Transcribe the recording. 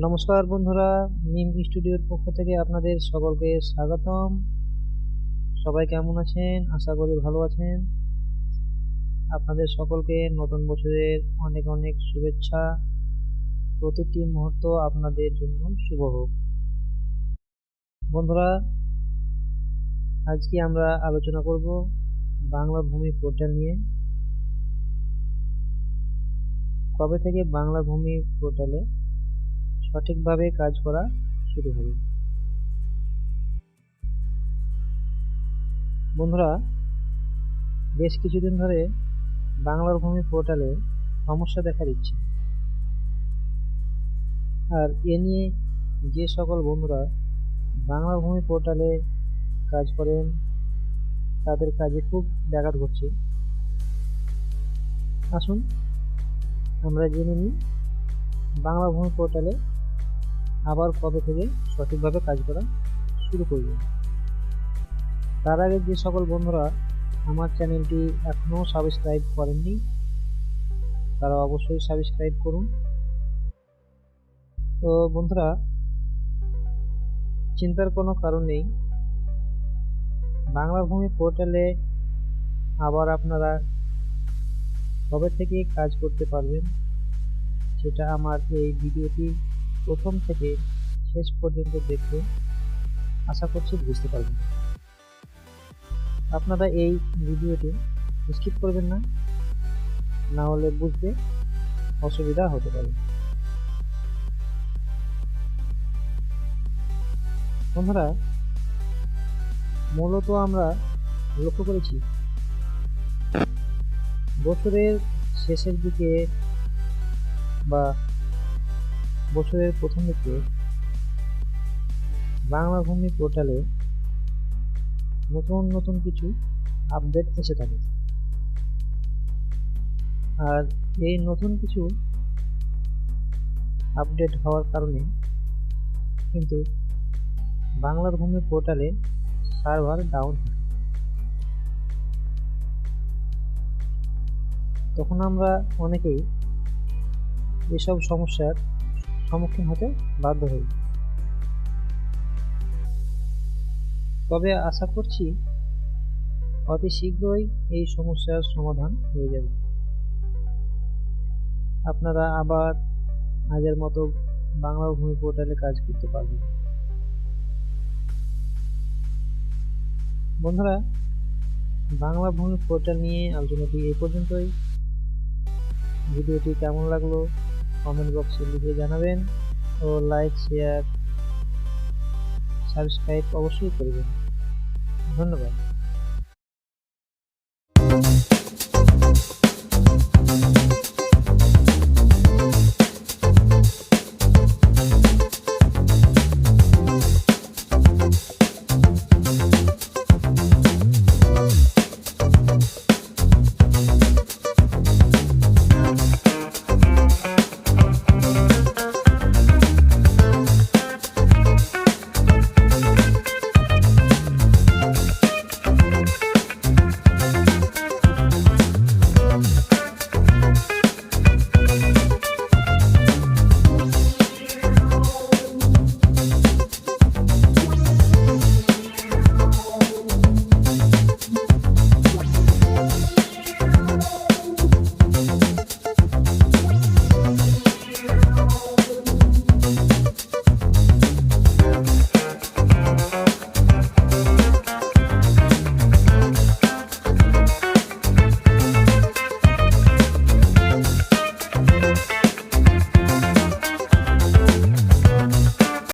নমস্কার বন্ধুরা, মিম স্টুডিওর পক্ষ থেকে আপনাদের সকলকে স্বাগতম। সবাই কেমন আছেন? আশা করি ভালো আছেন। আপনাদের সকলকে নতুন বছরের অনেক অনেক শুভেচ্ছা। প্রতিটি মুহূর্ত আপনাদের জন্য শুভ হোক। বন্ধুরা, আজকে আমরা আলোচনা করব বাংলা ভূমি পোর্টাল নিয়ে। কবে থেকে বাংলা ভূমি পোর্টালে সঠিকভাবে কাজ করা শুরু হবে? বন্ধুরা, বেশ কিছুদিন ধরে বাংলার ভূমি পোর্টালে সমস্যা দেখা দিচ্ছে। আর এ নিয়ে যে সকল বন্ধুরা বাংলা ভূমি পোর্টালে কাজ করেন তাদের কাজে খুব ব্যাঘাত ঘটছে। আসুন আমরা জেনে নিই বাংলা ভূমি পোর্টালে আবার কবে থেকে সঠিকভাবে কাজ করা শুরু করবে। তার আগে যে সকল বন্ধুরা আমার চ্যানেলটি এখনও সাবস্ক্রাইব করেননি তারা অবশ্যই সাবস্ক্রাইব করুন। তো বন্ধুরা, চিন্তার কোনো কারণ নেই। বাংলা ভূমি পোর্টালে আবার আপনারা কবে থেকে কাজ করতে পারবেন সেটা আমার এই ভিডিওটি প্রথম থেকে শেষ পর্যন্ত দেখে আশা করছি বুঝতে পারবেন। আপনারা এই ভিডিওটি স্কিপ করবেন না, না হলে বুঝতে অসুবিধা হতে পারে। বন্ধুরা, মূলত আমরা লক্ষ্য করেছি বছরের শেষের দিকে বা বছরের প্রথম দিকে বাংলা ভূমি পোর্টালে নতুন নতুন কিছু আপডেট এসে থাকে। আর এই নতুন কিছু আপডেট হওয়ার কারণে কিন্তু বাংলার ভূমি পোর্টালে সার্ভার ডাউন থাকে। তখন আমরা অনেকেই এসব সমস্যার সম্মুখীন হতে বাধ্য হই। তবে আশা করছি অতি শীঘ্রই এই সমস্যার সমাধান হয়ে যাবে। আপনারা আবার আগের মতো বাংলা ভূমি পোর্টালে কাজ করতে পারবেন। বন্ধুরা, বাংলা ভূমি পোর্টাল নিয়ে আলোচনাটি এই পর্যন্তই। ভিডিওটি কেমন লাগলো কমেন্ট বক্সে লিখে জানাবেন ও লাইক, শেয়ার, সাবস্ক্রাইব অবশ্যই করবেন। ধন্যবাদ।